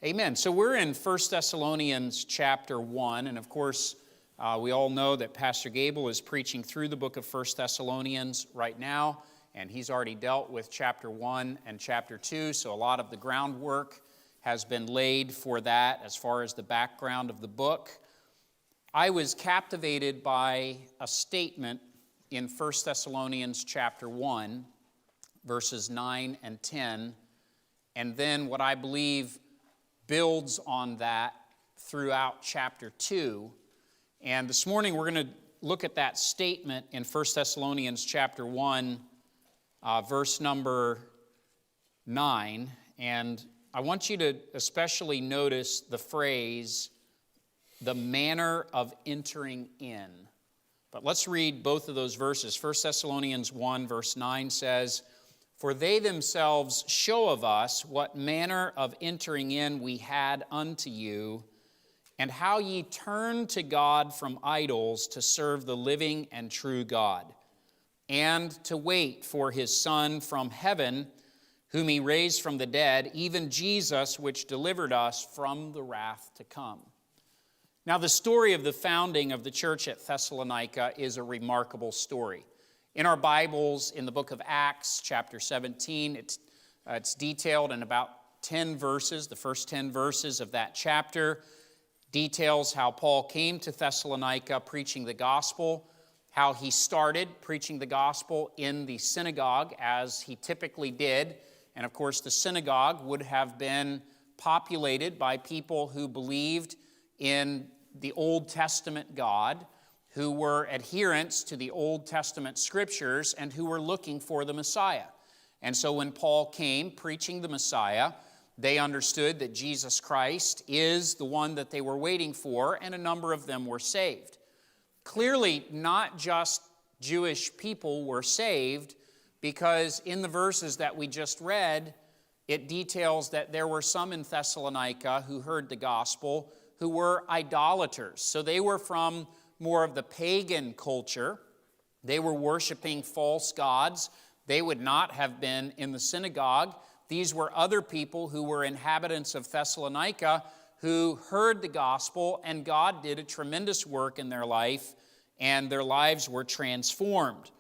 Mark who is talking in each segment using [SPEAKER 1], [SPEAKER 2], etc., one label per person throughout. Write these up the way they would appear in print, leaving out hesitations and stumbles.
[SPEAKER 1] Amen. So we're in 1 Thessalonians chapter 1, and of course, we all know that Pastor Gable is preaching through the book of 1 Thessalonians right now, and he's already dealt with chapter 1 and chapter 2, so a lot of the groundwork has been laid for that as far as the background of the book. I was captivated by a statement in 1 Thessalonians chapter 1, verses 9 and 10, and then what I believe builds on that throughout chapter 2. And this morning we're going to look at that statement in 1 Thessalonians chapter 1, verse number 9. And I want you to especially notice the phrase, the manner of entering in. But let's read both of those verses. 1 Thessalonians 1, verse 9 says, "For they themselves show of us what manner of entering in we had unto you, and how ye turned to God from idols to serve the living and true God, and to wait for his Son from heaven, whom he raised from the dead, even Jesus, which delivered us from the wrath to come." Now, the story of the founding of the church at Thessalonica is a remarkable story. In our Bibles, in the book of Acts, chapter 17, it's detailed in about 10 verses. The first 10 verses of that chapter details how Paul came to Thessalonica preaching the gospel, how he started preaching the gospel in the synagogue as he typically did. And of course, the synagogue would have been populated by people who believed in the Old Testament God, who were adherents to the Old Testament scriptures and who were looking for the Messiah. And so when Paul came preaching the Messiah, they understood that Jesus Christ is the one that they were waiting for, and a number of them were saved. Clearly, not just Jewish people were saved, because in the verses that we just read, it details that there were some in Thessalonica who heard the gospel who were idolaters. So they were from more of the pagan culture. They were worshiping false gods. They would not have been in the synagogue. These were other people who were inhabitants of Thessalonica who heard the gospel, and God did a tremendous work in their life, and their lives were transformed.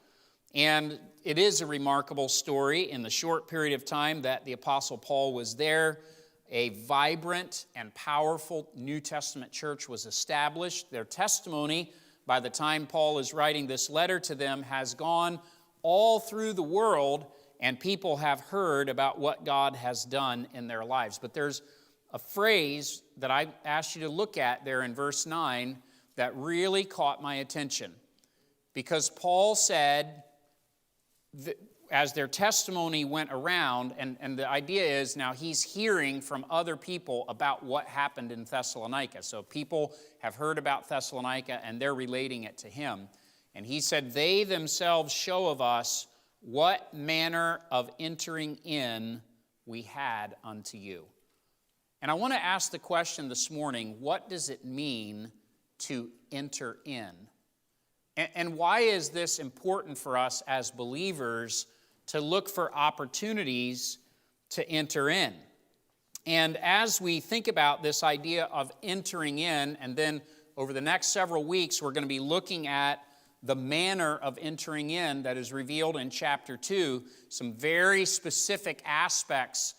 [SPEAKER 1] And it is a remarkable story. In the short period of time that the Apostle Paul was there, a vibrant and powerful New Testament church was established. Their testimony, by the time Paul is writing this letter to them, has gone all through the world, and people have heard about what God has done in their lives. But there's a phrase that I asked you to look at there in verse 9 that really caught my attention. Because Paul said, as their testimony went around, and the idea is now he's hearing from other people about what happened in Thessalonica. So people have heard about Thessalonica and they're relating it to him. And he said, "They themselves show of us what manner of entering in we had unto you." And I want to ask the question this morning, what does it mean to enter in? And why is this important for us as believers to look for opportunities to enter in? And as we think about this idea of entering in, and then over the next several weeks, we're going to be looking at the manner of entering in that is revealed in chapter 2, some very specific aspects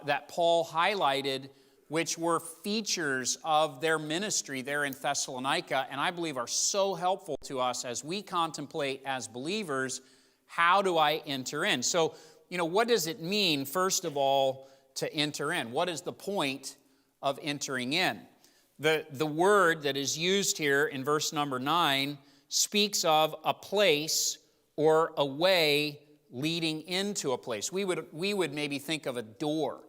[SPEAKER 1] that Paul highlighted, which were features of their ministry there in Thessalonica, and I believe are so helpful to us as we contemplate as believers, how do I enter in? So, what does it mean, first of all, to enter in? What is the point of entering in? The word that is used here in verse number 9 speaks of a place or a way leading into a place. We would maybe think of a door.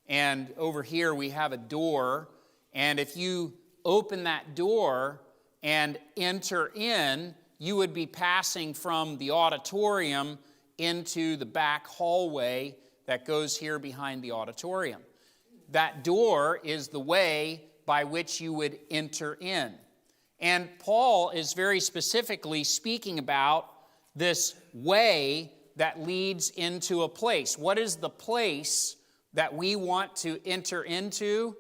[SPEAKER 1] And over here we have a door, and if you open that door and enter in, you would be passing from the auditorium into the back hallway that goes here behind the auditorium. That door is the way by which you would enter in. And Paul is very specifically speaking about this way that leads into a place. What is the place that we want to enter into?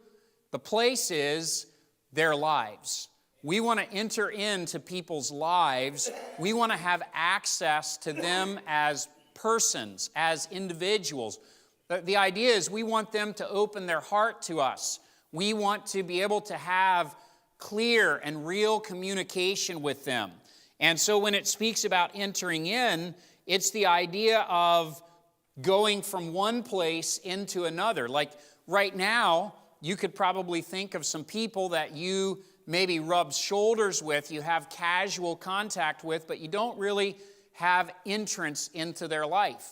[SPEAKER 1] The place is their lives. We want to enter into people's lives. We want to have access to them as persons, as individuals. The idea is we want them to open their heart to us. We want to be able to have clear and real communication with them. And so when it speaks about entering in, it's the idea of going from one place into another. Like right now, you could probably think of some people that you maybe rub shoulders with, you have casual contact with, but you don't really have entrance into their life.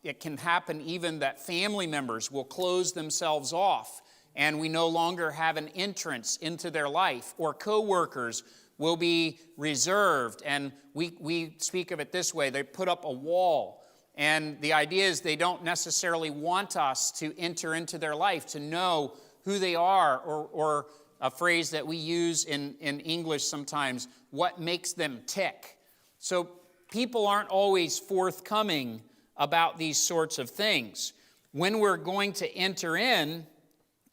[SPEAKER 1] It can happen even that family members will close themselves off and we no longer have an entrance into their life. Or co-workers will be reserved, and we speak of it this way: they put up a wall. And the idea is they don't necessarily want us to enter into their life, to know who they are, or a phrase that we use in English sometimes, what makes them tick. So people aren't always forthcoming about these sorts of things. When we're going to enter in,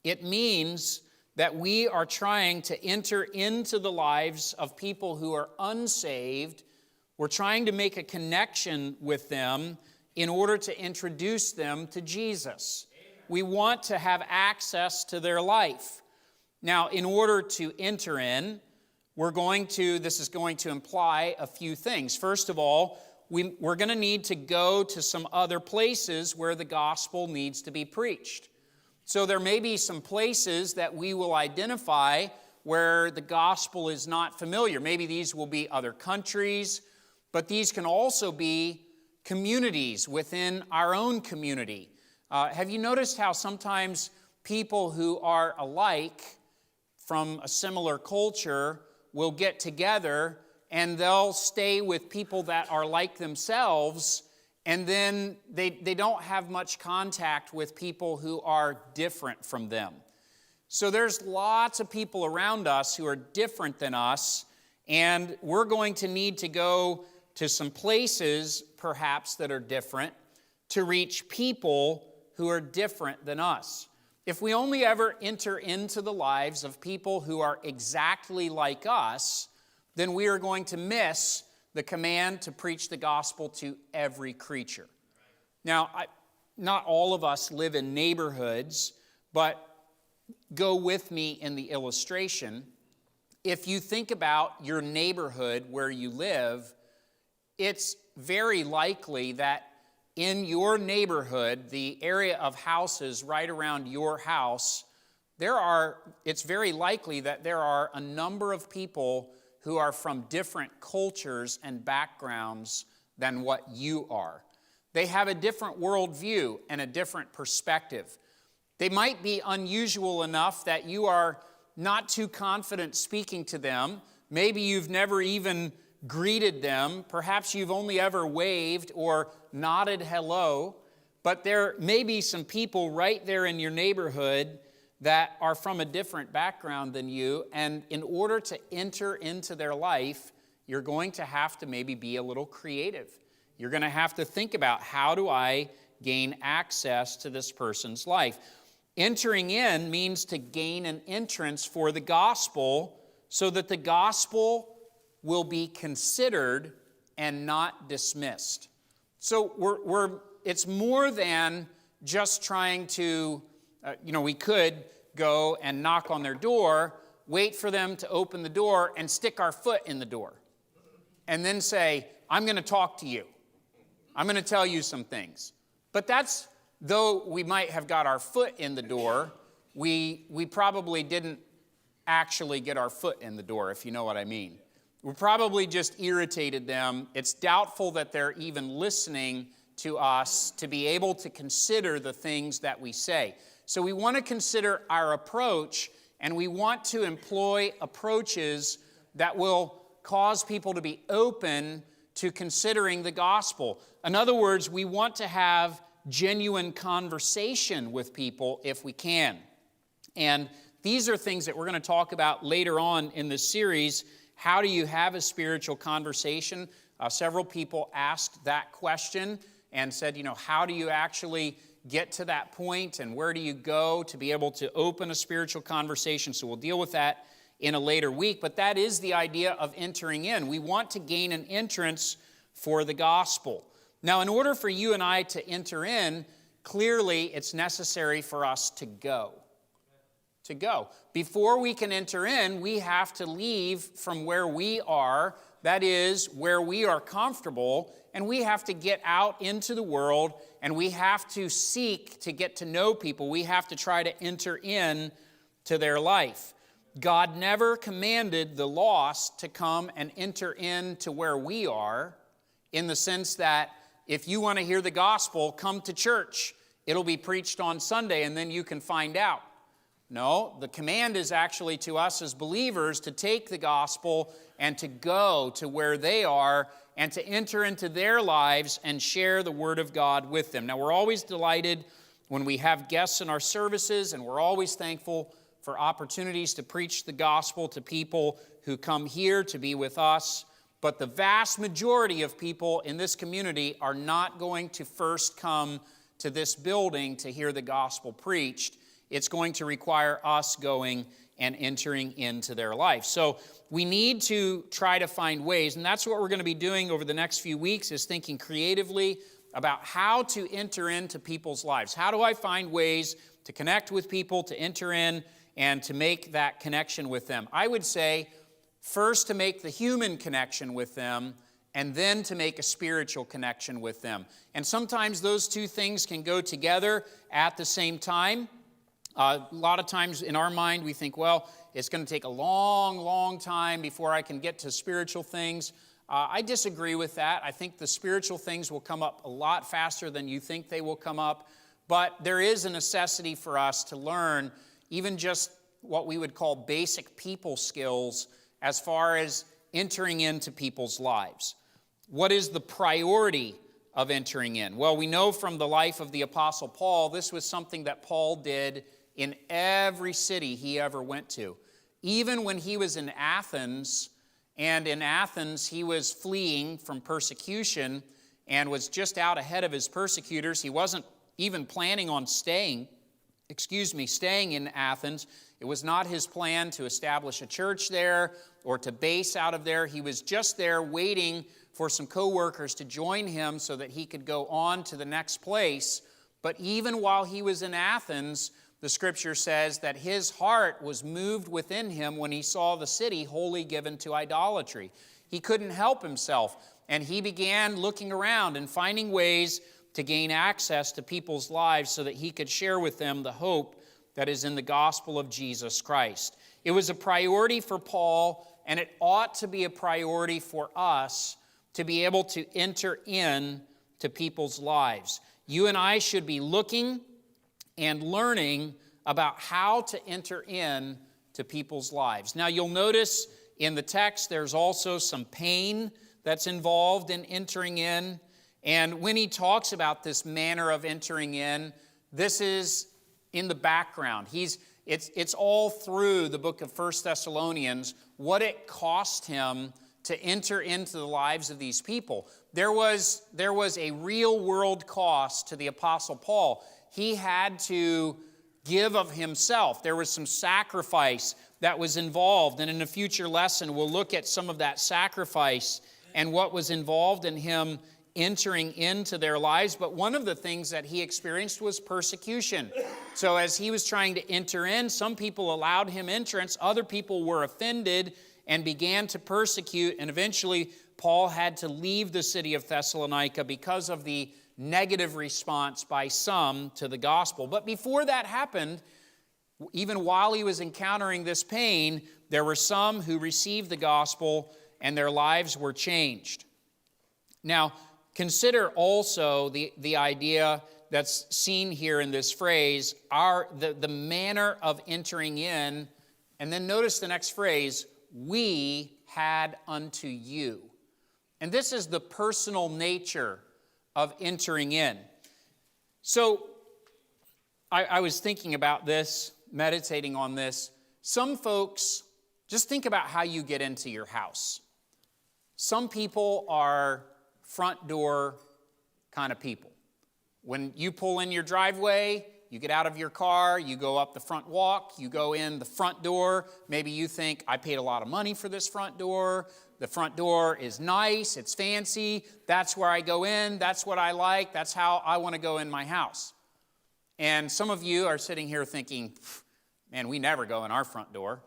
[SPEAKER 1] it means that we are trying to enter into the lives of people who are unsaved. We're trying to make a connection with them in order to introduce them to Jesus. We want to have access to their life. Now, in order to enter in, this is going to imply a few things. First of all, we're going to need to go to some other places where the gospel needs to be preached. So there may be some places that we will identify where the gospel is not familiar. Maybe these will be other countries, but these can also be communities within our own community. Have you noticed how sometimes people who are alike from a similar culture will get together and they'll stay with people that are like themselves, and then they don't have much contact with people who are different from them. So there's lots of people around us who are different than us, and we're going to need to go to some places, perhaps, that are different to reach people who are different than us. If we only ever enter into the lives of people who are exactly like us, then we are going to miss the command to preach the gospel to every creature. Now, not all of us live in neighborhoods, but go with me in the illustration. If you think about your neighborhood where you live, it's very likely that in your neighborhood, the area of houses right around your house, it's very likely that there are a number of people who are from different cultures and backgrounds than what you are. They have a different worldview and a different perspective. They might be unusual enough that you are not too confident speaking to them. Maybe you've never even greeted them. Perhaps you've only ever waved or nodded hello. But there may be some people right there in your neighborhood that are from a different background than you, and in order to enter into their life, you're going to have to maybe be a little creative. You're going to have to think about, how do I gain access to this person's life? Entering in means to gain an entrance for the gospel so that the gospel will be considered and not dismissed. So it's more than just trying to, we could go and knock on their door, wait for them to open the door, and stick our foot in the door. And then say, I'm going to talk to you. I'm going to tell you some things. But though we might have got our foot in the door, we probably didn't actually get our foot in the door, if you know what I mean. We probably just irritated them. It's doubtful that they're even listening to us to be able to consider the things that we say. So we want to consider our approach, and we want to employ approaches that will cause people to be open to considering the gospel. In other words, we want to have genuine conversation with people if we can. And these are things that we're going to talk about later on in this series. How do you have a spiritual conversation? Several people asked that question and said, how do you actually get to that point, and where do you go to be able to open a spiritual conversation? So we'll deal with that in a later week, but that is the idea of entering in. We want to gain an entrance for the gospel. Now, in order for you and I to enter in, clearly it's necessary for us to go. To go. Before we can enter in, we have to leave from where we are, that is, where we are comfortable, and we have to get out into the world, and we have to seek to get to know people. We have to try to enter in to their life. God never commanded the lost to come and enter into where we are, in the sense that if you want to hear the gospel, come to church. It'll be preached on Sunday, and then you can find out. No, the command is actually to us as believers to take the gospel and to go to where they are and to enter into their lives and share the word of God with them. Now, we're always delighted when we have guests in our services, and we're always thankful for opportunities to preach the gospel to people who come here to be with us. But the vast majority of people in this community are not going to first come to this building to hear the gospel preached. It's going to require us going and entering into their life. So we need to try to find ways, and that's what we're going to be doing over the next few weeks, is thinking creatively about how to enter into people's lives. How do I find ways to connect with people, to enter in, and to make that connection with them? I would say first to make the human connection with them, and then to make a spiritual connection with them. And sometimes those two things can go together at the same time. A lot of times in our mind we think, well, it's going to take a long, long time before I can get to spiritual things. I disagree with that. I think the spiritual things will come up a lot faster than you think they will come up. But there is a necessity for us to learn even just what we would call basic people skills as far as entering into people's lives. What is the priority of entering in? Well, we know from the life of the Apostle Paul, this was something that Paul did in every city he ever went to. Even when he was in Athens, and in Athens he was fleeing from persecution and was just out ahead of his persecutors. He wasn't even planning on staying in Athens. It was not his plan to establish a church there or to base out of there. He was just there waiting for some co-workers to join him so that he could go on to the next place. But even while he was in Athens, the scripture says that his heart was moved within him when he saw the city wholly given to idolatry. He couldn't help himself, and he began looking around and finding ways to gain access to people's lives so that he could share with them the hope that is in the gospel of Jesus Christ. It was a priority for Paul, and it ought to be a priority for us to be able to enter in to people's lives. You and I should be looking and learning about how to enter in to people's lives. Now, you'll notice in the text there's also some pain that's involved in entering in. And when he talks about this manner of entering in, this is in the background. It's all through the book of 1 Thessalonians what it cost him to enter into the lives of these people. There was a real world cost to the Apostle Paul. He had to give of himself. There was some sacrifice that was involved. And in a future lesson, we'll look at some of that sacrifice and what was involved in him entering into their lives. But one of the things that he experienced was persecution. So as he was trying to enter in, some people allowed him entrance. Other people were offended and began to persecute. And eventually, Paul had to leave the city of Thessalonica because of the negative response by some to the gospel. But before that happened, even while he was encountering this pain, there were some who received the gospel and their lives were changed. Now, consider also the idea that's seen here in this phrase, the manner of entering in. And then notice the next phrase, we had unto you. And this is the personal nature of entering in. So I was thinking about this, meditating on this. Some folks, just think about how you get into your house. Some people are front door kind of people. When you pull in your driveway, you get out of your car, you go up the front walk, you go in the front door. Maybe you think, I paid a lot of money for this front door. The front door is nice, it's fancy. That's where I go in, that's what I like, that's how I want to go in my house. And some of you are sitting here thinking, man, we never go in our front door.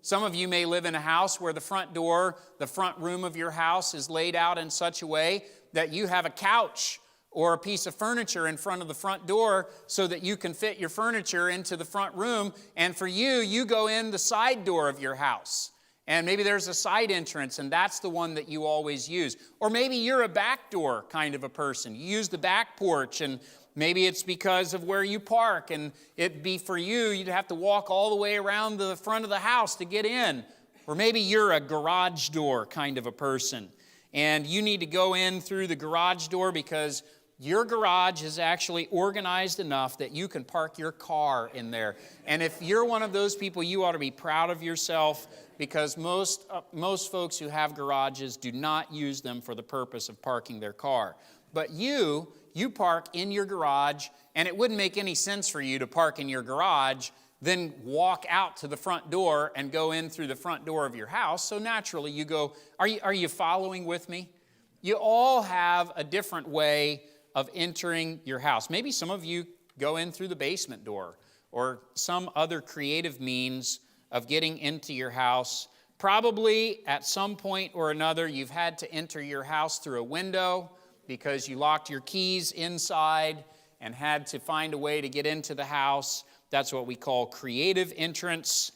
[SPEAKER 1] Some of you may live in a house where the front door, the front room of your house is laid out in such a way that you have a couch or a piece of furniture in front of the front door so that you can fit your furniture into the front room. And for you, you go in the side door of your house. And maybe there's a side entrance, and that's the one that you always use. Or maybe you're a back door kind of a person. You use the back porch, and maybe it's because of where you park, and it'd be for you, you'd have to walk all the way around the front of the house to get in. Or maybe you're a garage door kind of a person, and you need to go in through the garage door because your garage is actually organized enough that you can park your car in there. And if you're one of those people, you ought to be proud of yourself, because most folks who have garages do not use them for the purpose of parking their car. But you park in your garage, and it wouldn't make any sense for you to park in your garage, then walk out to the front door and go in through the front door of your house. So naturally you go, are you following with me? You all have a different way of entering your house. Maybe some of you go in through the basement door or some other creative means of getting into your house. Probably at some point or another you've had to enter your house through a window because you locked your keys inside and had to find a way to get into the house. That's what we call creative entrance.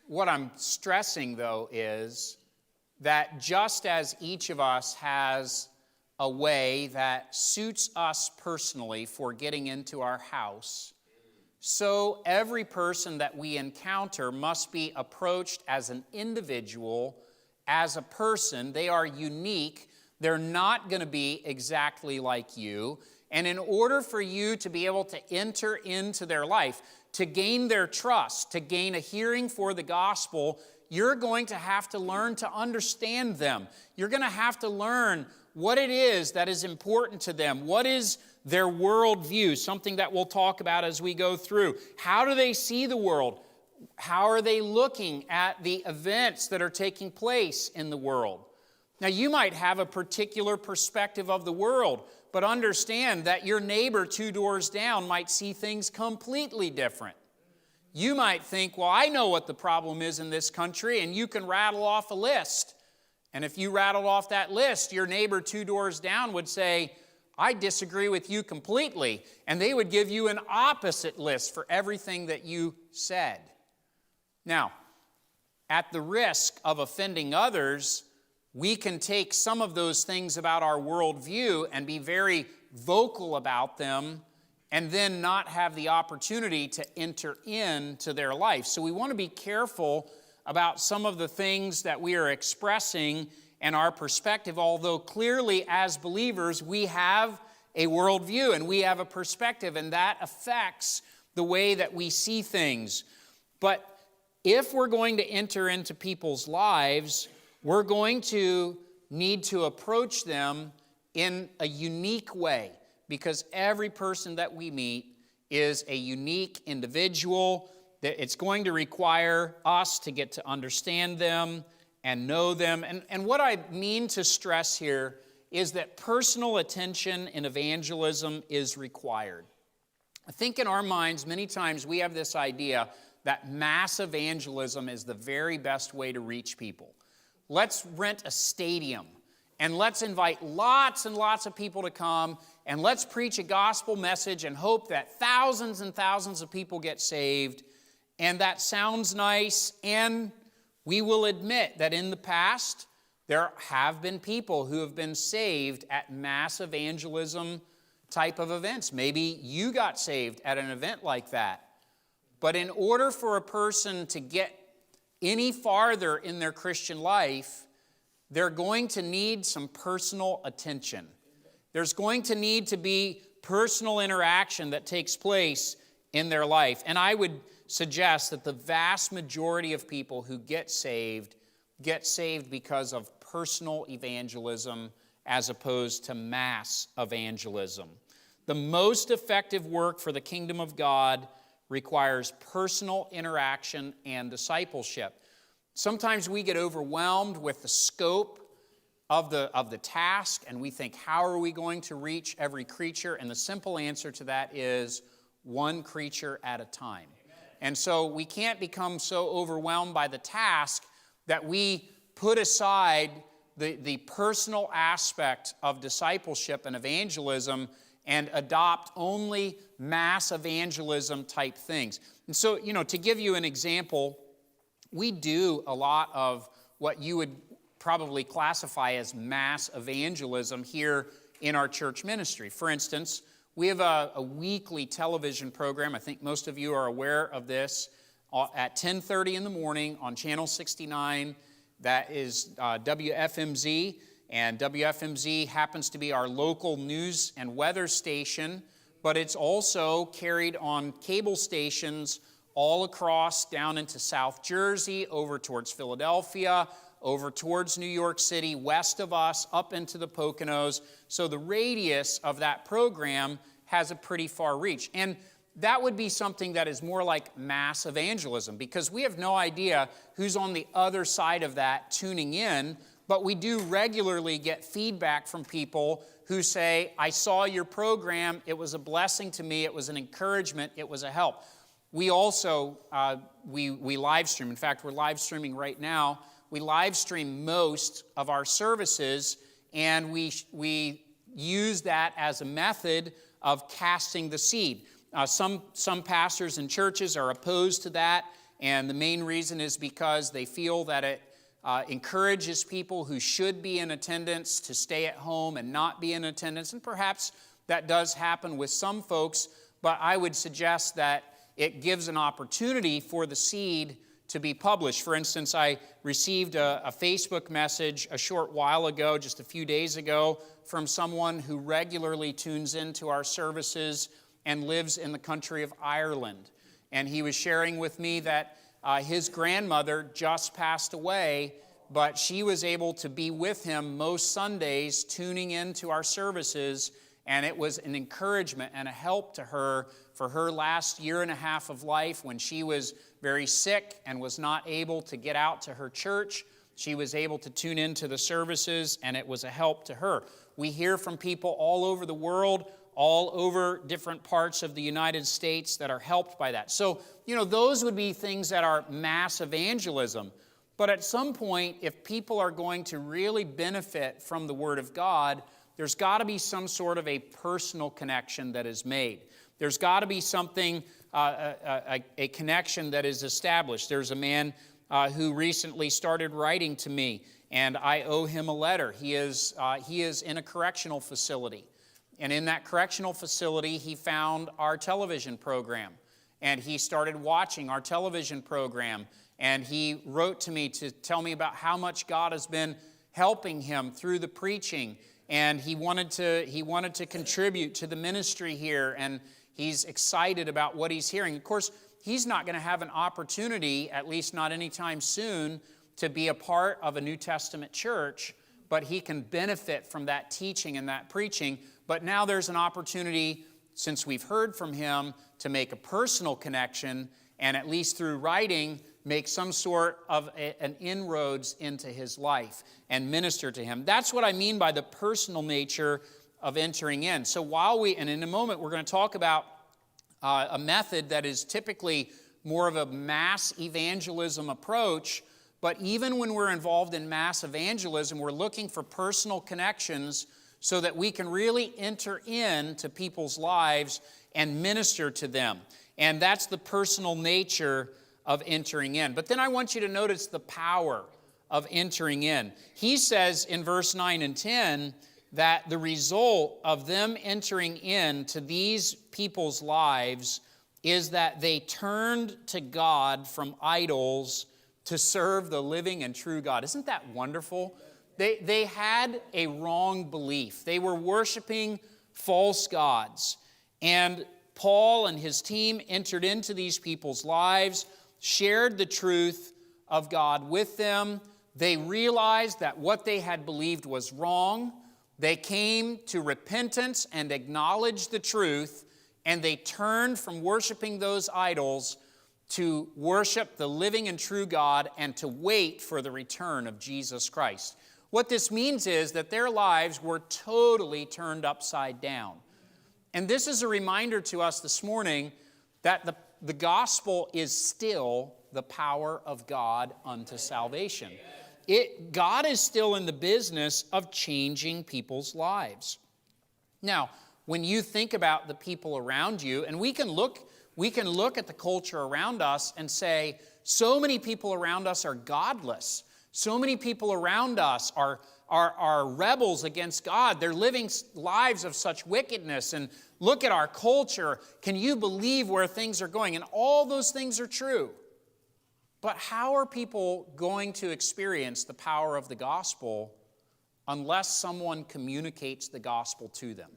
[SPEAKER 1] What I'm stressing, though, is that just as each of us has a way that suits us personally for getting into our house, so every person that we encounter must be approached as an individual, as a person. They are unique. They're not going to be exactly like you. And in order for you to be able to enter into their life, to gain their trust, to gain a hearing for the gospel, you're going to have to learn to understand them. You're going to have to learn what it is that is important to them. What is their worldview? Something that we'll talk about as we go through. How do they see the world? How are they looking at the events that are taking place in the world? Now, you might have a particular perspective of the world, but understand that your neighbor 2 doors down might see things completely different. You might think, well, I know what the problem is in this country, and you can rattle off a list. And if you rattled off that list, your neighbor 2 doors down would say, I disagree with you completely. And they would give you an opposite list for everything that you said. Now, at the risk of offending others, we can take some of those things about our worldview and be very vocal about them and then not have the opportunity to enter into their life. So we want to be careful about some of the things that we are expressing and our perspective, although clearly as believers we have a worldview and we have a perspective, and that affects the way that we see things. But if we're going to enter into people's lives, we're going to need to approach them in a unique way, because every person that we meet is a unique individual. That it's going to require us to get to understand them and know them. And what I mean to stress here is that personal attention in evangelism is required. I think in our minds, many times we have this idea that mass evangelism is the very best way to reach people. Let's rent a stadium and let's invite lots and lots of people to come, and let's preach a gospel message and hope that thousands and thousands of people get saved. And that sounds nice, and we will admit that in the past, there have been people who have been saved at mass evangelism type of events. Maybe you got saved at an event like that. But in order for a person to get any farther in their Christian life, they're going to need some personal attention. There's going to need to be personal interaction that takes place in their life. And I would suggest that the vast majority of people who get saved because of personal evangelism as opposed to mass evangelism. The most effective work for the kingdom of God requires personal interaction and discipleship. Sometimes we get overwhelmed with the scope of the task, and we think, how are we going to reach every creature? And the simple answer to that is one creature at a time. And so we can't become so overwhelmed by the task that we put aside the personal aspect of discipleship and evangelism and adopt only mass evangelism type things. And so, to give you an example, we do a lot of what you would probably classify as mass evangelism here in our church ministry. For instance, we have a weekly television program. I think most of you are aware of this at 10:30 in the morning on Channel 69. That is WFMZ, and WFMZ happens to be our local news and weather station, but it's also carried on cable stations all across down into South Jersey, over towards Philadelphia, over towards New York City, west of us, up into the Poconos. So the radius of that program has a pretty far reach. And that would be something that is more like mass evangelism, because we have no idea who's on the other side of that tuning in, but we do regularly get feedback from people who say, I saw your program, it was a blessing to me, it was an encouragement, it was a help. We also, we live stream. In fact, we're live streaming right now. We live stream most of our services, and we use that as a method of casting the seed. Some pastors and churches are opposed to that, and the main reason is because they feel that it encourages people who should be in attendance to stay at home and not be in attendance, and perhaps that does happen with some folks, but I would suggest that it gives an opportunity for the seed to be published. For instance, I received a Facebook message a short while ago, just a few days ago, from someone who regularly tunes into our services and lives in the country of Ireland. And he was sharing with me that his grandmother just passed away, but she was able to be with him most Sundays, tuning into our services, and it was an encouragement and a help to her for her last year and a half of life when she was very sick and was not able to get out to her church. She was able to tune into the services, and it was a help to her. We hear from people all over the world, all over different parts of the United States that are helped by that. So, those would be things that are mass evangelism. But at some point, if people are going to really benefit from the Word of God, there's got to be some sort of a personal connection that is made. There's got to be something, a connection that is established. There's a man who recently started writing to me, and I owe him a letter. He is in a correctional facility. And in that correctional facility, he found our television program. And he started watching our television program. And he wrote to me to tell me about how much God has been helping him through the preaching. And he wanted to contribute to the ministry here. And he's excited about what he's hearing. Of course, he's not going to have an opportunity, at least not anytime soon, to be a part of a New Testament church. But he can benefit from that teaching and that preaching. But now there's an opportunity, since we've heard from him, to make a personal connection, and at least through writing, make some sort of an inroads into his life and minister to him. That's what I mean by the personal nature of entering in. So and in a moment we're going to talk about a method that is typically more of a mass evangelism approach, but even when we're involved in mass evangelism, we're looking for personal connections so that we can really enter into people's lives and minister to them. And that's the personal nature of entering in. But then I want you to notice the power of entering in. He says in verse 9 and 10 that the result of them entering into these people's lives is that they turned to God from idols to serve the living and true God. Isn't that wonderful? They had a wrong belief. They were worshiping false gods. And Paul and his team entered into these people's lives, shared the truth of God with them. They realized that what they had believed was wrong. They came to repentance and acknowledged the truth, and they turned from worshiping those idols to worship the living and true God and to wait for the return of Jesus Christ. What this means is that their lives were totally turned upside down. And this is a reminder to us this morning that the gospel is still the power of God unto salvation. God is still in the business of changing people's lives. Now, when you think about the people around you, and we can look at the culture around us and say, so many people around us are godless. So many people around us are rebels against God. They're living lives of such wickedness. And look at our culture. Can you believe where things are going? And all those things are true. But how are people going to experience the power of the gospel unless someone communicates the gospel to them?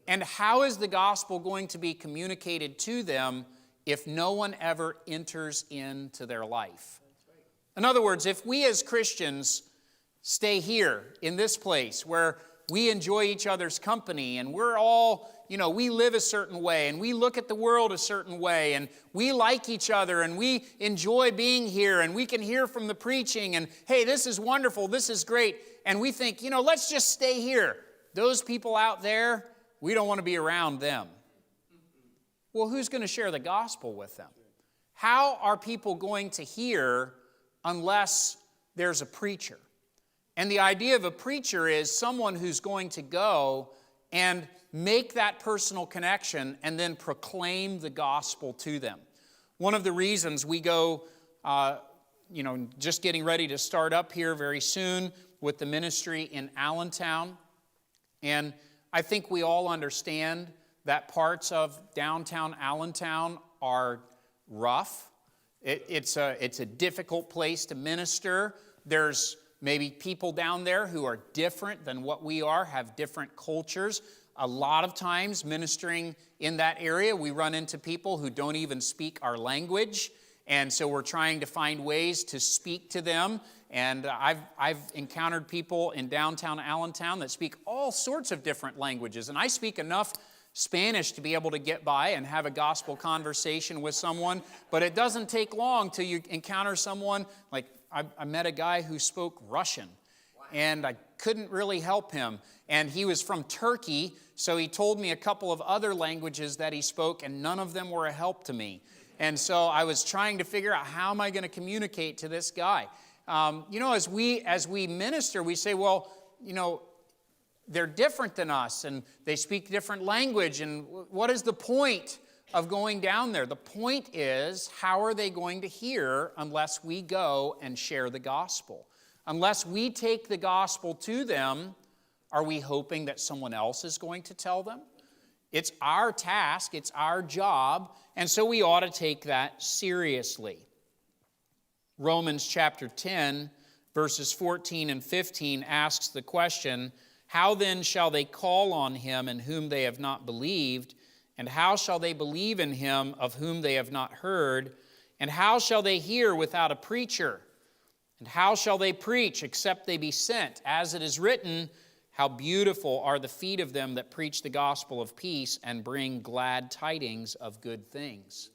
[SPEAKER 1] And how is the gospel going to be communicated to them if no one ever enters into their life? In other words, if we as Christians stay here in this place where we enjoy each other's company and we're all, we live a certain way and we look at the world a certain way and we like each other and we enjoy being here and we can hear from the preaching and, hey, this is wonderful, this is great. And we think, let's just stay here. Those people out there, we don't want to be around them. Well, who's going to share the gospel with them? How are people going to hear unless there's a preacher? And the idea of a preacher is someone who's going to go and make that personal connection and then proclaim the gospel to them. One of the reasons we go, just getting ready to start up here very soon with the ministry in Allentown. And I think we all understand that parts of downtown Allentown are rough. It's a difficult place to minister. There's maybe people down there who are different than what we are, have different cultures. A lot of times ministering in that area, we run into people who don't even speak our language. And so we're trying to find ways to speak to them. And I've encountered people in downtown Allentown that speak all sorts of different languages. And I speak enough Spanish to be able to get by and have a gospel conversation with someone. But it doesn't take long till you encounter someone. Like I met a guy who spoke Russian. And I couldn't really help him. And he was from Turkey, so he told me a couple of other languages that he spoke, and none of them were a help to me. And so I was trying to figure out, how am I going to communicate to this guy? As we minister, we say, well, they're different than us, and they speak different language, and what is the point of going down there? The point is, how are they going to hear unless we go and share the gospel? Unless we take the gospel to them, are we hoping that someone else is going to tell them? It's our task, it's our job, and so we ought to take that seriously. Romans chapter 10, verses 14 and 15 asks the question, how then shall they call on him in whom they have not believed? And how shall they believe in him of whom they have not heard? And how shall they hear without a preacher? And how shall they preach except they be sent? As it is written, how beautiful are the feet of them that preach the gospel of peace and bring glad tidings of good things.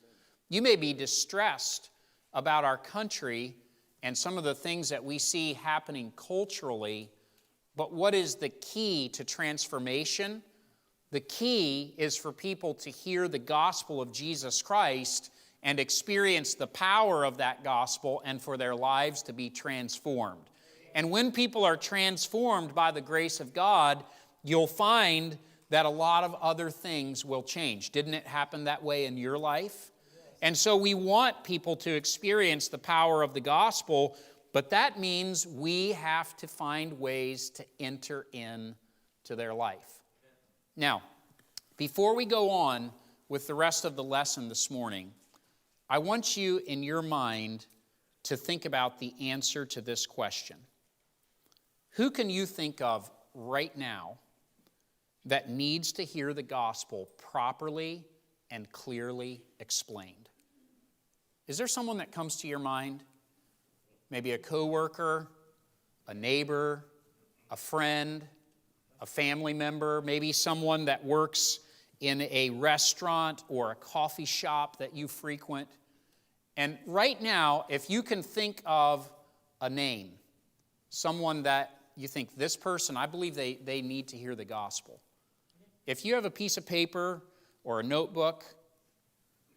[SPEAKER 1] You may be distressed about our country and some of the things that we see happening culturally, but what is the key to transformation? The key is for people to hear the gospel of Jesus Christ and experience the power of that gospel and for their lives to be transformed. And when people are transformed by the grace of God, you'll find that a lot of other things will change. Didn't it happen that way in your life? And so we want people to experience the power of the gospel, but that means we have to find ways to enter into their life. Now, before we go on with the rest of the lesson this morning, I want you in your mind to think about the answer to this question. Who can you think of right now that needs to hear the gospel properly and clearly explained? Is there someone that comes to your mind? Maybe a coworker, a neighbor, a friend, a family member, maybe someone that works in a restaurant or a coffee shop that you frequent. And right now, if you can think of a name, someone that you think, this person, I believe they need to hear the gospel. If you have a piece of paper or a notebook,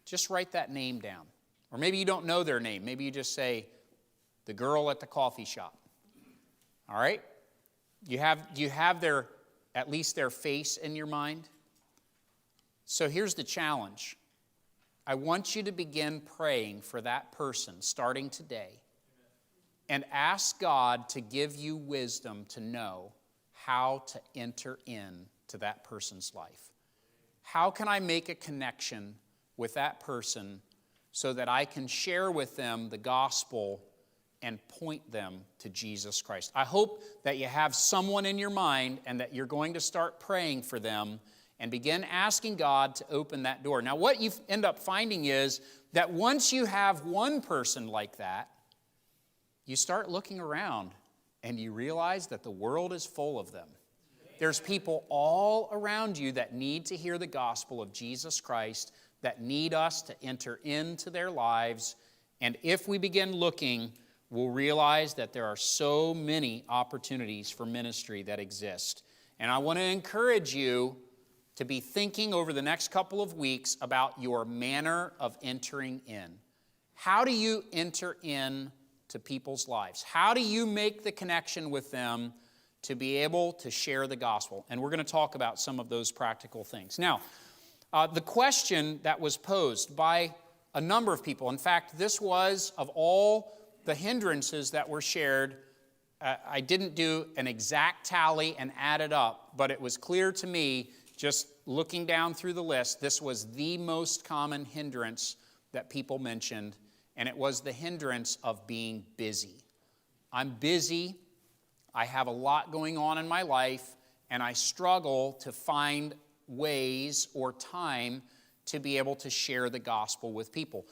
[SPEAKER 1] just write that name down. Or maybe you don't know their name. Maybe you just say, the girl at the coffee shop. All right? Do you have at least their face in your mind? So here's the challenge. I want you to begin praying for that person starting today and ask God to give you wisdom to know how to enter into that person's life. How can I make a connection with that person so that I can share with them the gospel and point them to Jesus Christ? I hope that you have someone in your mind and that you're going to start praying for them and begin asking God to open that door. Now, what you end up finding is that once you have one person like that, you start looking around and you realize that the world is full of them. There's people all around you that need to hear the gospel of Jesus Christ, that need us to enter into their lives. And if we begin looking, we'll realize that there are so many opportunities for ministry that exist. And I want to encourage you to be thinking over the next couple of weeks about your manner of entering in. How do you enter in to people's lives? How do you make the connection with them to be able to share the gospel? And we're going to talk about some of those practical things. Now, the question that was posed by a number of people, in fact, this was, of all the hindrances that were shared, I didn't do an exact tally and add it up, but it was clear to me, just looking down through the list, this was the most common hindrance that people mentioned, and it was the hindrance of being busy. I'm busy, I have a lot going on in my life, and I struggle to find ways or time to be able to share the gospel with people.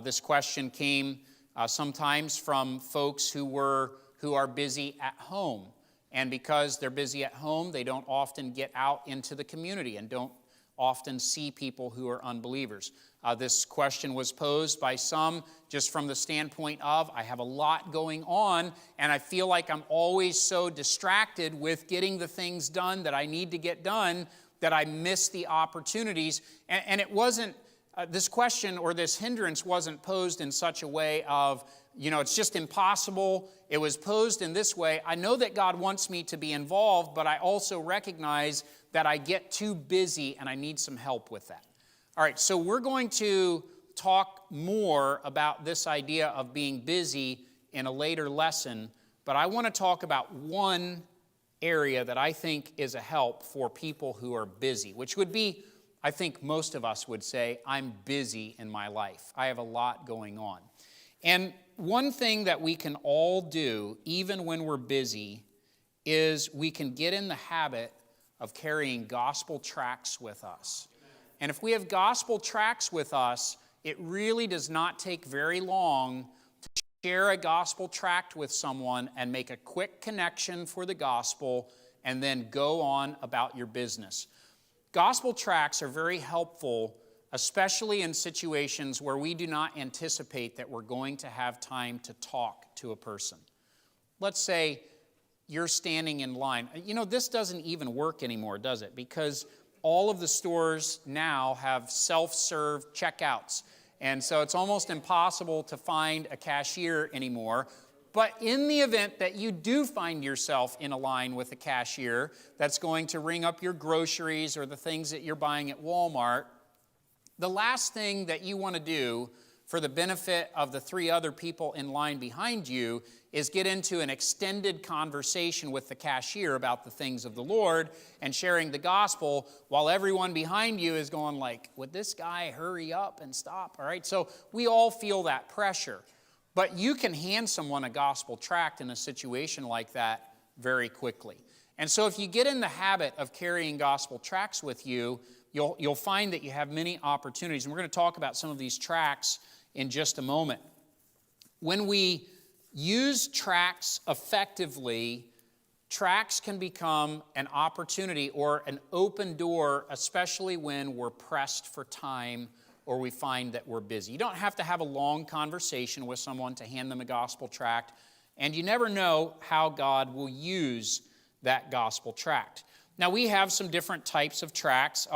[SPEAKER 1] This question came sometimes from folks who are busy at home. And because they're busy at home, they don't often get out into the community and don't often see people who are unbelievers. This question was posed by some just from the standpoint of, I have a lot going on, and I feel like I'm always so distracted with getting the things done that I need to get done that I miss the opportunities. And it wasn't, this question or this hindrance wasn't posed in such a way of, it's just impossible. It was posed in this way. I know that God wants me to be involved, but I also recognize that I get too busy and I need some help with that. All right, so we're going to talk more about this idea of being busy in a later lesson, but I want to talk about one area that I think is a help for people who are busy, which would be, I think most of us would say, I'm busy in my life. I have a lot going on. And one thing that we can all do, even when we're busy, is we can get in the habit of carrying gospel tracts with us. And if we have gospel tracts with us, it really does not take very long to share a gospel tract with someone and make a quick connection for the gospel and then go on about your business. Gospel tracts are very helpful, especially in situations where we do not anticipate that we're going to have time to talk to a person. Let's say you're standing in line. This doesn't even work anymore, does it? Because all of the stores now have self-serve checkouts. And so it's almost impossible to find a cashier anymore. But in the event that you do find yourself in a line with a cashier that's going to ring up your groceries or the things that you're buying at Walmart, the last thing that you want to do for the benefit of the three other people in line behind you is get into an extended conversation with the cashier about the things of the Lord and sharing the gospel while everyone behind you is going like, would this guy hurry up and stop? All right, so we all feel that pressure. But you can hand someone a gospel tract in a situation like that very quickly. And so if you get in the habit of carrying gospel tracts with you, you'll find that you have many opportunities. And we're going to talk about some of these tracts in just a moment. When we use tracts effectively, tracts can become an opportunity or an open door, especially when we're pressed for time or we find that we're busy. You don't have to have a long conversation with someone to hand them a gospel tract, and you never know how God will use that gospel tract. Now, we have some different types of tracts.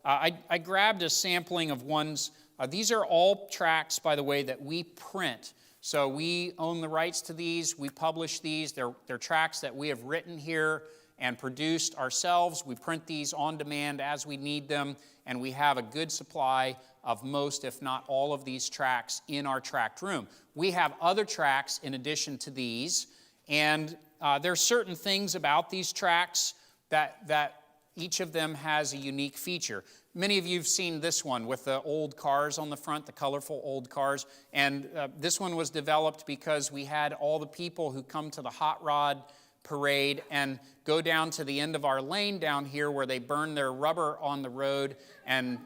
[SPEAKER 1] I grabbed a sampling of ones. These are all tracts, by the way, that we print. So we own the rights to these. We publish these. They're tracts that we have written here and produced ourselves. We print these on demand as we need them, and we have a good supply of most, if not all, of these tracts in our tract room. We have other tracts in addition to these, and there are certain things about these tracts that each of them has a unique feature. Many of you have seen this one with the old cars on the front, the colorful old cars. And this one was developed because we had all the people who come to the hot rod parade and go down to the end of our lane down here where they burn their rubber on the road and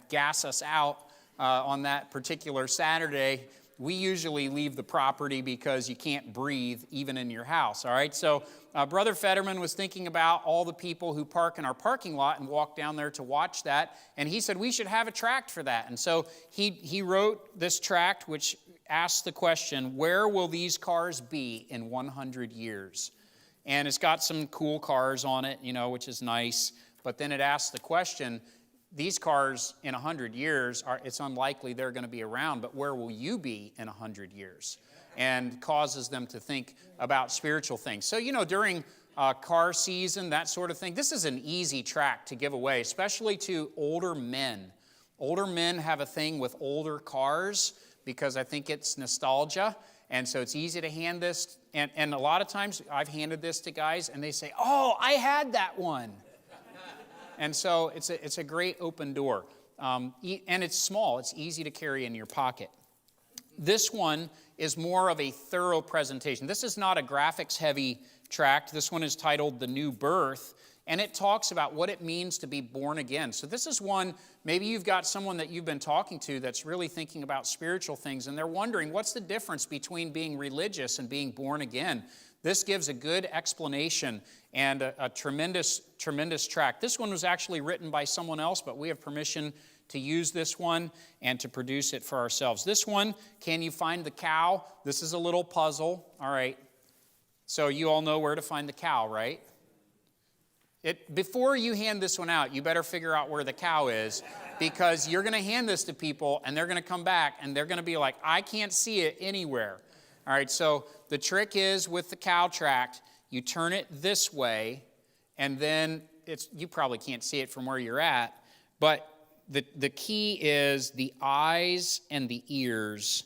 [SPEAKER 1] gas us out on that particular Saturday. We usually leave the property because you can't breathe even in your house, all right? So Brother Fetterman was thinking about all the people who park in our parking lot and walk down there to watch that, and he said we should have a tract for that. And so he wrote this tract which asks the question, where will these cars be in 100 years? And it's got some cool cars on it, which is nice, but then it asks the question, these cars in 100 years, it's unlikely they're going to be around, but where will you be in 100 years? And causes them to think about spiritual things. So, during car season, that sort of thing, this is an easy tract to give away, especially to older men. Older men have a thing with older cars because I think it's nostalgia. And so it's easy to hand this. And a lot of times I've handed this to guys and they say, oh, I had that one. And so it's a great open door. And it's small. It's easy to carry in your pocket. This one is more of a thorough presentation. This is not a graphics-heavy tract. This one is titled The New Birth, and it talks about what it means to be born again. So this is one, maybe you've got someone that you've been talking to that's really thinking about spiritual things, and they're wondering, what's the difference between being religious and being born again? This gives a good explanation and a tremendous, tremendous tract. This one was actually written by someone else, but we have permission to use this one and to produce it for ourselves. This one, Can You Find the Cow? This is a little puzzle. All right. So you all know where to find the cow, right? Before you hand this one out, you better figure out where the cow is, because you're going to hand this to people and they're going to come back and they're going to be like, I can't see it anywhere. All right, so the trick is with the cow tract, you turn it this way, and then you probably can't see it from where you're at, but the key is the eyes and the ears,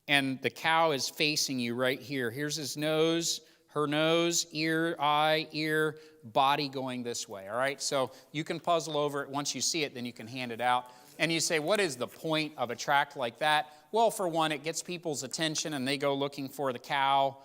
[SPEAKER 1] and the cow is facing you right here. Here's his nose, her nose, ear, eye, ear, body going this way, all right? So you can puzzle over it. Once you see it, then you can hand it out. And you say, what is the point of a tract like that? Well, for one, it gets people's attention and they go looking for the cow,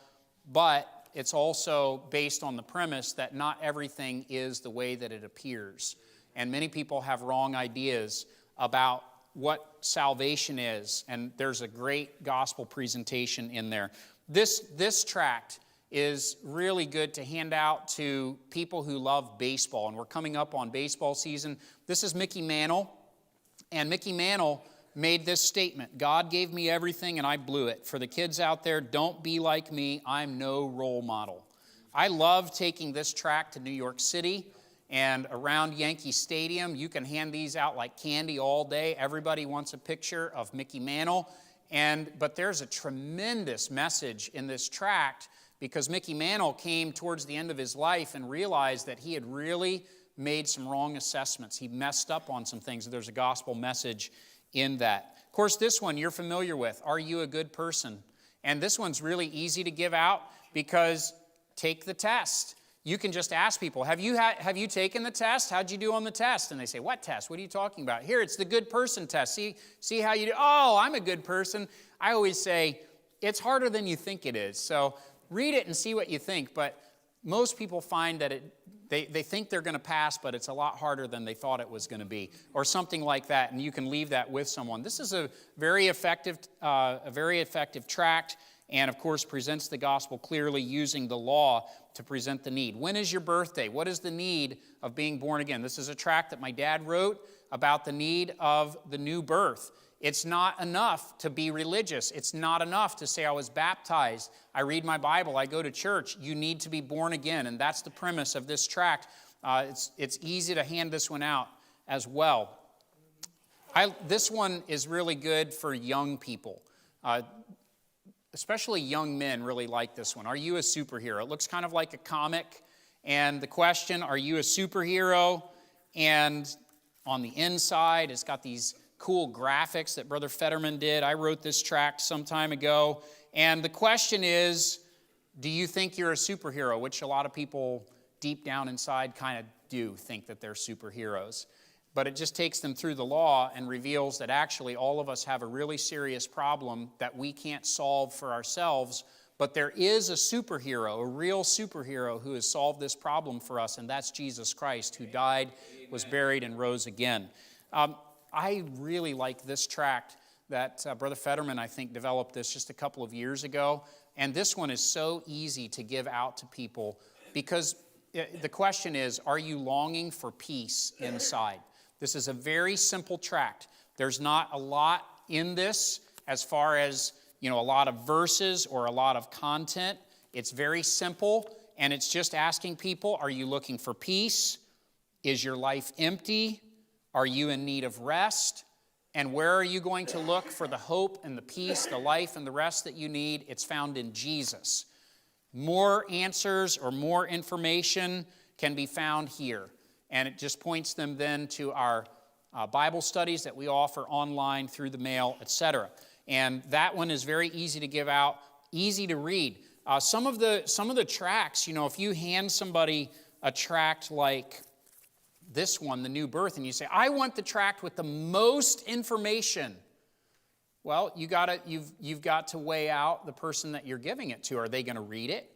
[SPEAKER 1] but it's also based on the premise that not everything is the way that it appears. And many people have wrong ideas about what salvation is, and there's a great gospel presentation in there. This tract is really good to hand out to people who love baseball, and we're coming up on baseball season. This is Mickey Mantle, and Mickey Mantle made this statement, God gave me everything and I blew it. For the kids out there, don't be like me, I'm no role model. I love taking this tract to New York City and around Yankee Stadium. You can hand these out like candy all day. Everybody wants a picture of Mickey Mantle. But there's a tremendous message in this tract, because Mickey Mantle came towards the end of his life and realized that he had really made some wrong assessments. He messed up on some things. There's a gospel message in that. Of course, this one you're familiar with. Are you a good person? And this one's really easy to give out because take the test. You can just ask people, have you taken the test? How'd you do on the test? And they say, what test? What are you talking about? Here, it's the good person test. See how you do? Oh, I'm a good person. I always say, it's harder than you think it is. So read it and see what you think. But most people find that they think they're going to pass, but it's a lot harder than they thought it was going to be, or something like that, and you can leave that with someone. This is a very effective tract, and of course presents the gospel clearly using the law to present the need. When is your birthday? What is the need of being born again? This is a tract that my dad wrote about the need of the new birth. It's not enough to be religious. It's not enough to say I was baptized, I read my Bible, I go to church. You need to be born again, and that's the premise of this tract. It's easy to hand this one out as well. This one is really good for young people. Especially young men really like this one. Are you a superhero? It looks kind of like a comic. And the question, are you a superhero? And on the inside, it's got these cool graphics that Brother Fetterman did. I wrote this tract some time ago. And the question is, do you think you're a superhero? Which a lot of people deep down inside kind of do think that they're superheroes. But it just takes them through the law and reveals that actually all of us have a really serious problem that we can't solve for ourselves. But there is a superhero, a real superhero who has solved this problem for us, and that's Jesus Christ, who died, was buried, and rose again. I really like this tract that Brother Fetterman, I think, developed this just a couple of years ago. And this one is so easy to give out to people because the question is, are you longing for peace inside? This is a very simple tract. There's not a lot in this as far as, a lot of verses or a lot of content. It's very simple, and it's just asking people, are you looking for peace? Is your life empty? Are you in need of rest? And where are you going to look for the hope and the peace, the life and the rest that you need? It's found in Jesus. More answers or more information can be found here. And it just points them then to our Bible studies that we offer online, through the mail, etc. And that one is very easy to give out, easy to read. Some of the tracts, if you hand somebody a tract like this one, the New Birth, and you say, I want the tract with the most information. Well, you've got to weigh out the person that you're giving it to. Are they going to read it?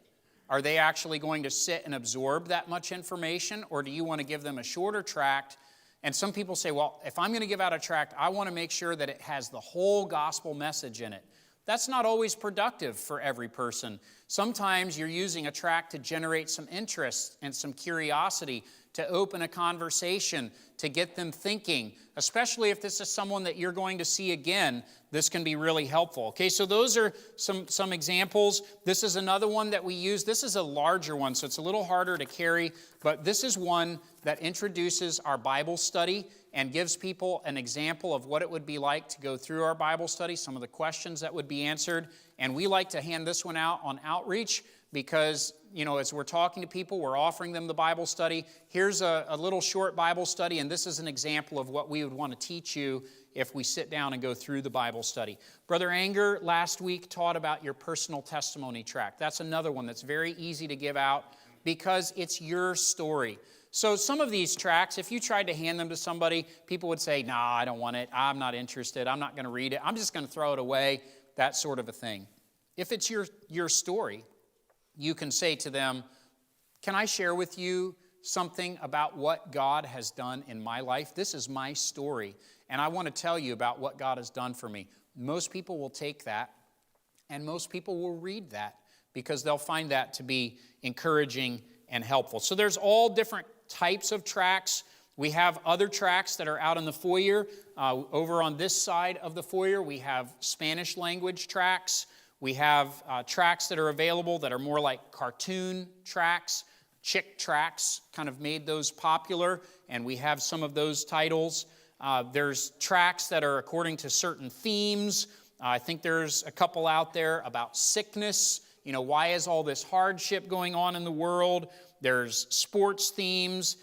[SPEAKER 1] Are they actually going to sit and absorb that much information? Or do you want to give them a shorter tract? And some people say, well, if I'm going to give out a tract, I want to make sure that it has the whole gospel message in it. That's not always productive for every person. Sometimes you're using a tract to generate some interest and some curiosity, to open a conversation, to get them thinking. Especially if this is someone that you're going to see again, this can be really helpful. Okay, so those are some examples. This is another one that we use. This is a larger one, so it's a little harder to carry, but this is one that introduces our Bible study and gives people an example of what it would be like to go through our Bible study, some of the questions that would be answered. And we like to hand this one out on outreach because, as we're talking to people, we're offering them the Bible study. Here's a little short Bible study, and this is an example of what we would want to teach you if we sit down and go through the Bible study. Brother Anger last week taught about your personal testimony tract. That's another one that's very easy to give out because it's your story. So some of these tracts, if you tried to hand them to somebody, people would say, nah, I don't want it. I'm not interested. I'm not going to read it. I'm just going to throw it away, that sort of a thing. If it's your story, you can say to them, can I share with you something about what God has done in my life? This is my story, and I want to tell you about what God has done for me. Most people will take that, and most people will read that because they'll find that to be encouraging and helpful. So there's all different types of tracts. We have other tracts that are out in the foyer. Over on this side of the foyer, we have Spanish language tracts. We have tracts that are available that are more like cartoon tracts. Chick tracts kind of made those popular, and we have some of those titles. There's tracts that are according to certain themes. I think there's a couple out there about sickness. Why is all this hardship going on in the world? There's sports themes,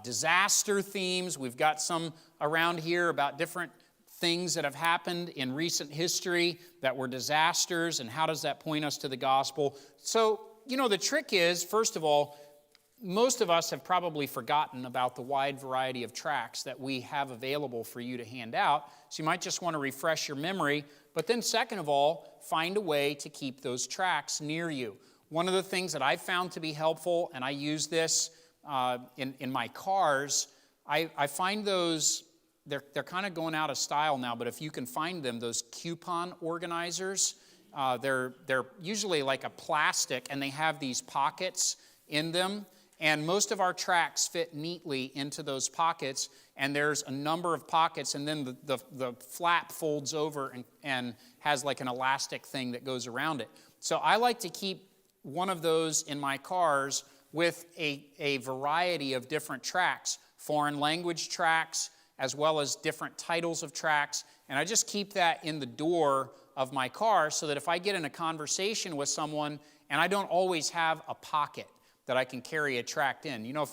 [SPEAKER 1] disaster themes. We've got some around here about different things that have happened in recent history that were disasters, and how does that point us to the gospel? So, the trick is, first of all, most of us have probably forgotten about the wide variety of tracts that we have available for you to hand out. So you might just want to refresh your memory. But then second of all, find a way to keep those tracts near you. One of the things that I've found to be helpful, and I use this in my cars, I find those, they're kind of going out of style now, but if you can find them, those coupon organizers, They're usually like a plastic, and they have these pockets in them. And most of our tracts fit neatly into those pockets, and there's a number of pockets, and then the flap folds over and has like an elastic thing that goes around it. So I like to keep one of those in my cars with a variety of different tracts, foreign language tracts, as well as different titles of tracts, and I just keep that in the door of my car so that if I get in a conversation with someone and I don't always have a pocket that I can carry a tract in. You know,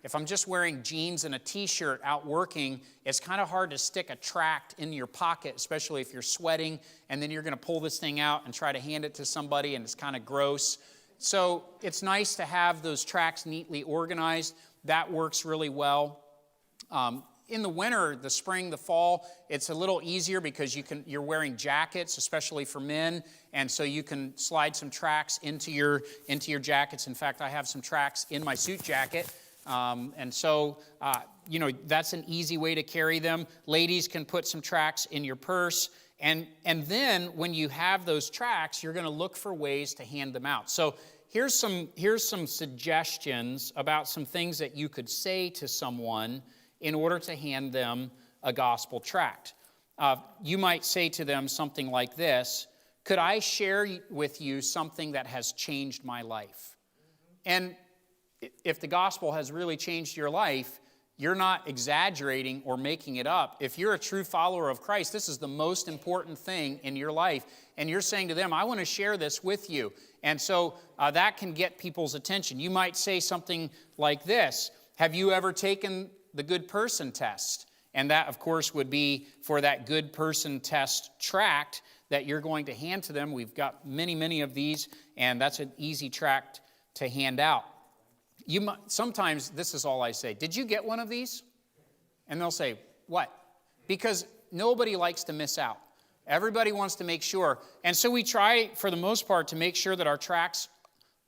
[SPEAKER 1] if I'm just wearing jeans and a t-shirt out working, it's kind of hard to stick a tract in your pocket, especially if you're sweating, and then you're going to pull this thing out and try to hand it to somebody, and it's kind of gross. So it's nice to have those tracts neatly organized. That works really well. In the winter, the spring, the fall, it's a little easier because you're wearing jackets, especially for men, and so you can slide some tracts into your jackets. In fact, I have some tracts in my suit jacket, and so that's an easy way to carry them. Ladies can put some tracts in your purse, and then when you have those tracts, you're going to look for ways to hand them out. So here's some suggestions about some things that you could say to someone in order to hand them a gospel tract. You might say to them something like this: could I share with you something that has changed my life? And if the gospel has really changed your life, you're not exaggerating or making it up. If you're a true follower of Christ, this is the most important thing in your life. And you're saying to them, I want to share this with you. And so that can get people's attention. You might say something like this: have you ever taken the good person test? And that, of course, would be for that good person test tract that you're going to hand to them. We've got many, many of these, and that's an easy tract to hand out. Sometimes this is all I say: did you get one of these? And they'll say, what? Because nobody likes to miss out. Everybody wants to make sure. And so we try, for the most part, to make sure that our tracts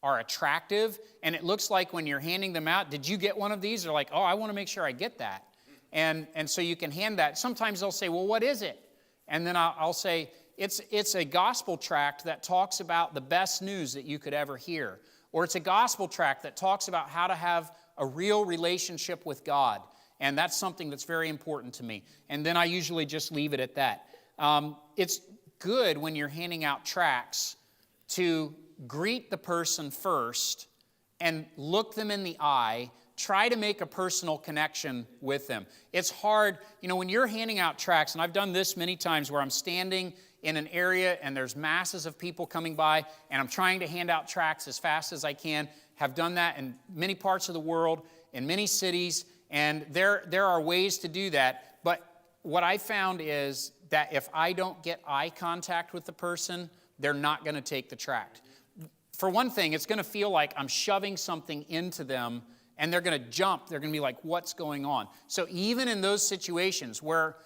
[SPEAKER 1] are attractive, and it looks like when you're handing them out, did you get one of these? They're like, oh, I want to make sure I get that. And so you can hand that. Sometimes they'll say, well, what is it? And then I'll say, it's a gospel tract that talks about the best news that you could ever hear. Or it's a gospel tract that talks about how to have a real relationship with God. And that's something that's very important to me. And then I usually just leave it at that. It's good when you're handing out tracts to greet the person first and look them in the eye. Try to make a personal connection with them. It's hard, when you're handing out tracts, and I've done this many times where I'm standing in an area and there's masses of people coming by, and I'm trying to hand out tracts as fast as I can. Have done that in many parts of the world, in many cities, and there are ways to do that. But what I found is that if I don't get eye contact with the person, they're not going to take the tract. For one thing, it's going to feel like I'm shoving something into them, and they're going to jump. They're going to be like, what's going on? So even in those situations where,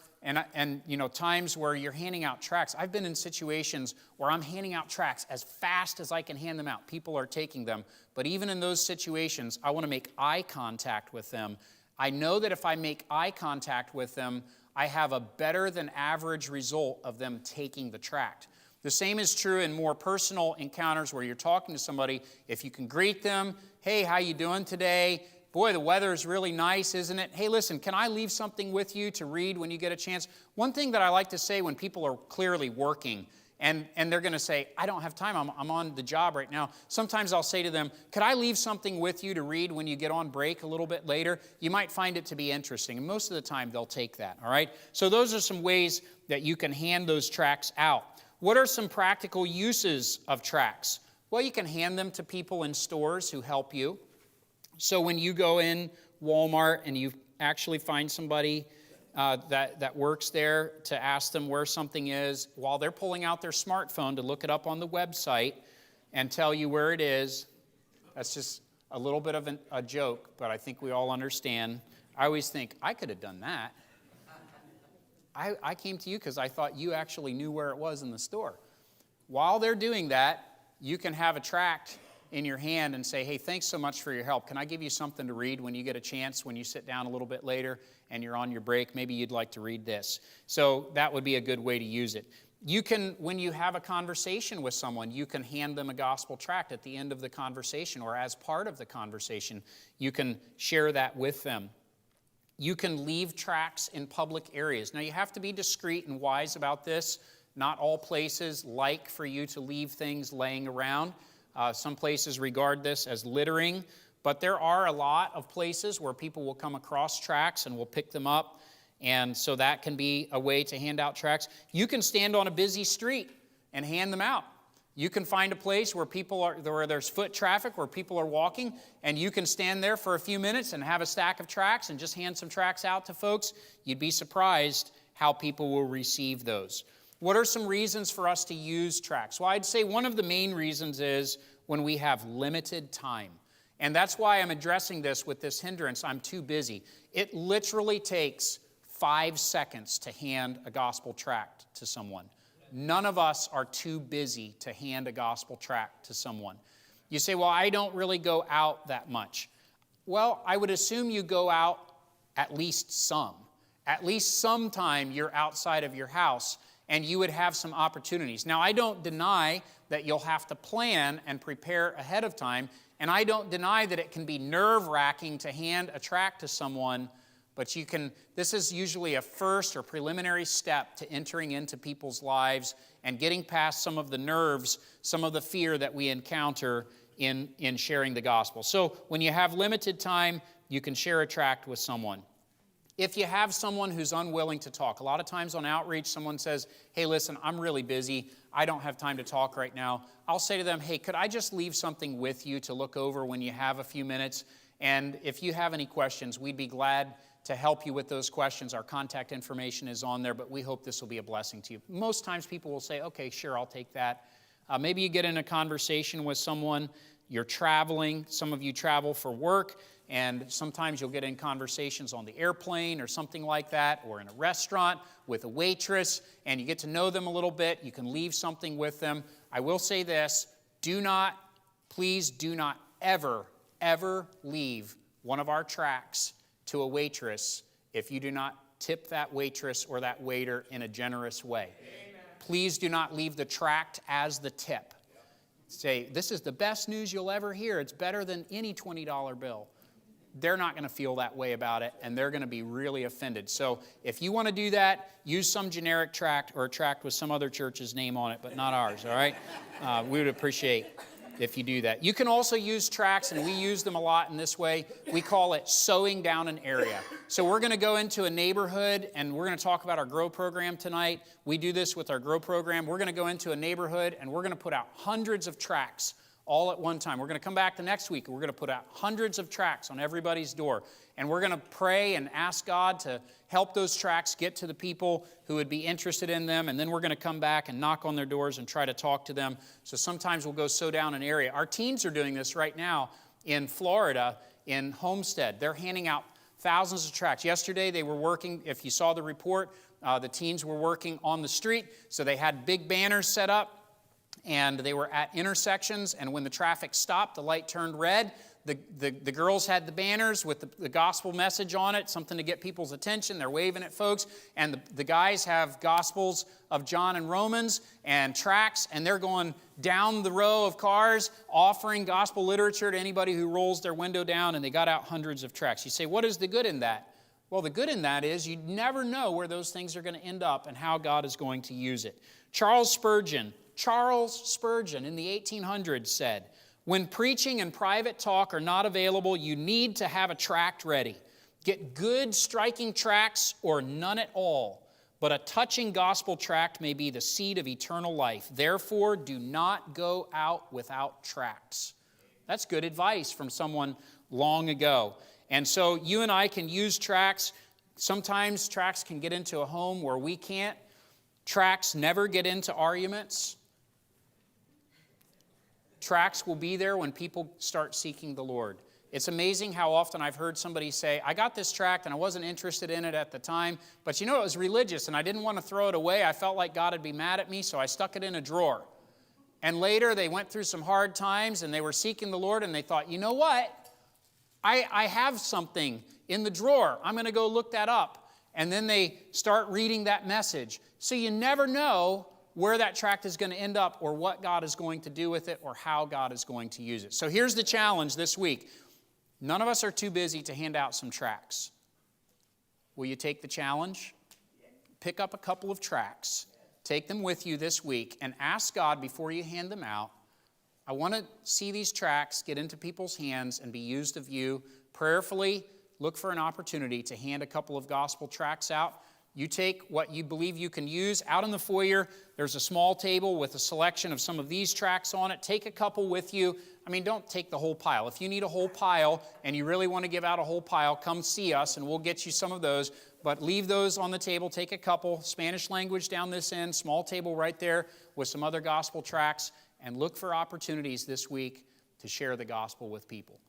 [SPEAKER 1] times where you're handing out tracts, I've been in situations where I'm handing out tracts as fast as I can hand them out. People are taking them. But even in those situations, I want to make eye contact with them. I know that if I make eye contact with them, I have a better than average result of them taking the tract. The same is true in more personal encounters where you're talking to somebody. If you can greet them, hey, how you doing today? Boy, the weather is really nice, isn't it? Hey, listen, can I leave something with you to read when you get a chance? One thing that I like to say when people are clearly working and they're going to say, I don't have time, I'm on the job right now. Sometimes I'll say to them, could I leave something with you to read when you get on break a little bit later? You might find it to be interesting, and most of the time they'll take that, all right? So those are some ways that you can hand those tracts out. What are some practical uses of tracts? Well, you can hand them to people in stores who help you. So when you go in Walmart and you actually find somebody that works there, to ask them where something is, while they're pulling out their smartphone to look it up on the website and tell you where it is, that's just a little bit of a joke, but I think we all understand. I always think, I could have done that. I came to you because I thought you actually knew where it was in the store. While they're doing that, you can have a tract in your hand and say, hey, thanks so much for your help. Can I give you something to read when you get a chance, when you sit down a little bit later and you're on your break? Maybe you'd like to read this. So that would be a good way to use it. You can, when you have a conversation with someone, you can hand them a gospel tract at the end of the conversation or as part of the conversation. You can share that with them. You can leave tracts in public areas. Now, you have to be discreet and wise about this. Not all places like for you to leave things laying around. Some places regard this as littering, but there are a lot of places where people will come across tracts and will pick them up. And so that can be a way to hand out tracts. You can stand on a busy street and hand them out. You can find a place where where there's foot traffic, where people are walking, and you can stand there for a few minutes and have a stack of tracts and just hand some tracts out to folks. You'd be surprised how people will receive those. What are some reasons for us to use tracts? Well, I'd say one of the main reasons is when we have limited time. And that's why I'm addressing this with this hindrance. I'm too busy. It literally takes 5 seconds to hand a gospel tract to someone. None of us are too busy to hand a gospel tract to someone. You say, well, I don't really go out that much. Well, I would assume you go out at least some. At least sometime you're outside of your house and you would have some opportunities. Now, I don't deny that you'll have to plan and prepare ahead of time, and I don't deny that it can be nerve-wracking to hand a tract to someone. But this is usually a first or preliminary step to entering into people's lives and getting past some of the nerves, some of the fear that we encounter in sharing the gospel. So when you have limited time, you can share a tract with someone. If you have someone who's unwilling to talk, a lot of times on outreach, someone says, hey, listen, I'm really busy. I don't have time to talk right now. I'll say to them, hey, could I just leave something with you to look over when you have a few minutes? And if you have any questions, we'd be glad to help you with those questions. Our contact information is on there, but we hope this will be a blessing to you. Most times people will say, okay, sure, I'll take that. Maybe you get in a conversation with someone, you're traveling, some of you travel for work, and sometimes you'll get in conversations on the airplane or something like that, or in a restaurant with a waitress, and you get to know them a little bit. You can leave something with them. I will say this, please do not ever leave one of our tracts to a waitress if you do not tip that waitress or that waiter in a generous way. Amen. Please do not leave the tract as the tip. Say, this is the best news you'll ever hear. It's better than any $20 bill. They're not going to feel that way about it, and they're going to be really offended. So if you want to do that, use some generic tract or a tract with some other church's name on it, but not ours, all right? We would appreciate if you do that. You can also use tracts, and we use them a lot in this way. We call it sowing down an area. So we're going to go into a neighborhood, and we're going to talk about our GROW program tonight. We do this with our GROW program. We're going to go into a neighborhood, and we're going to put out hundreds of tracts all at one time. We're going to come back the next week, and we're going to put out hundreds of tracts on everybody's door. And we're going to pray and ask God to help those tracts get to the people who would be interested in them. And then we're going to come back and knock on their doors and try to talk to them. So sometimes we'll go sow down an area. Our teens are doing this right now in Florida, in Homestead. They're handing out thousands of tracts. Yesterday they were working, if you saw the report, the teens were working on the street. So they had big banners set up, and they were at intersections. And when the traffic stopped, the light turned red. The girls had the banners with the gospel message on it, something to get people's attention. They're waving at folks. And the guys have Gospels of John and Romans and tracts, and they're going down the row of cars offering gospel literature to anybody who rolls their window down, and they got out hundreds of tracts. You say, what is the good in that? Well, the good in that is you never know where those things are going to end up and how God is going to use it. Charles Spurgeon in the 1800s said, when preaching and private talk are not available, you need to have a tract ready. Get good, striking tracts or none at all. But a touching gospel tract may be the seed of eternal life. Therefore, do not go out without tracts. That's good advice from someone long ago. And so you and I can use tracts. Sometimes tracts can get into a home where we can't. Tracts never get into arguments. Tracts will be there when people start seeking the Lord. It's amazing how often I've heard somebody say, I got this tract and I wasn't interested in it at the time, but it was religious and I didn't want to throw it away. I felt like God would be mad at me, so I stuck it in a drawer. And later they went through some hard times and they were seeking the Lord and they thought, you know what? I have something in the drawer. I'm going to go look that up. And then they start reading that message. So you never know where that tract is going to end up or what God is going to do with it or how God is going to use it. So here's the challenge this week. None of us are too busy to hand out some tracts. Will you take the challenge? Pick up a couple of tracts. Take them with you this week and ask God before you hand them out, I want to see these tracts get into people's hands and be used of you. Prayerfully, look for an opportunity to hand a couple of gospel tracts out. You take what you believe you can use. Out in the foyer, there's a small table with a selection of some of these tracts on it. Take a couple with you. I mean, don't take the whole pile. If you need a whole pile and you really want to give out a whole pile, come see us and we'll get you some of those. But leave those on the table. Take a couple. Spanish language down this end. Small table right there with some other gospel tracts. And look for opportunities this week to share the gospel with people.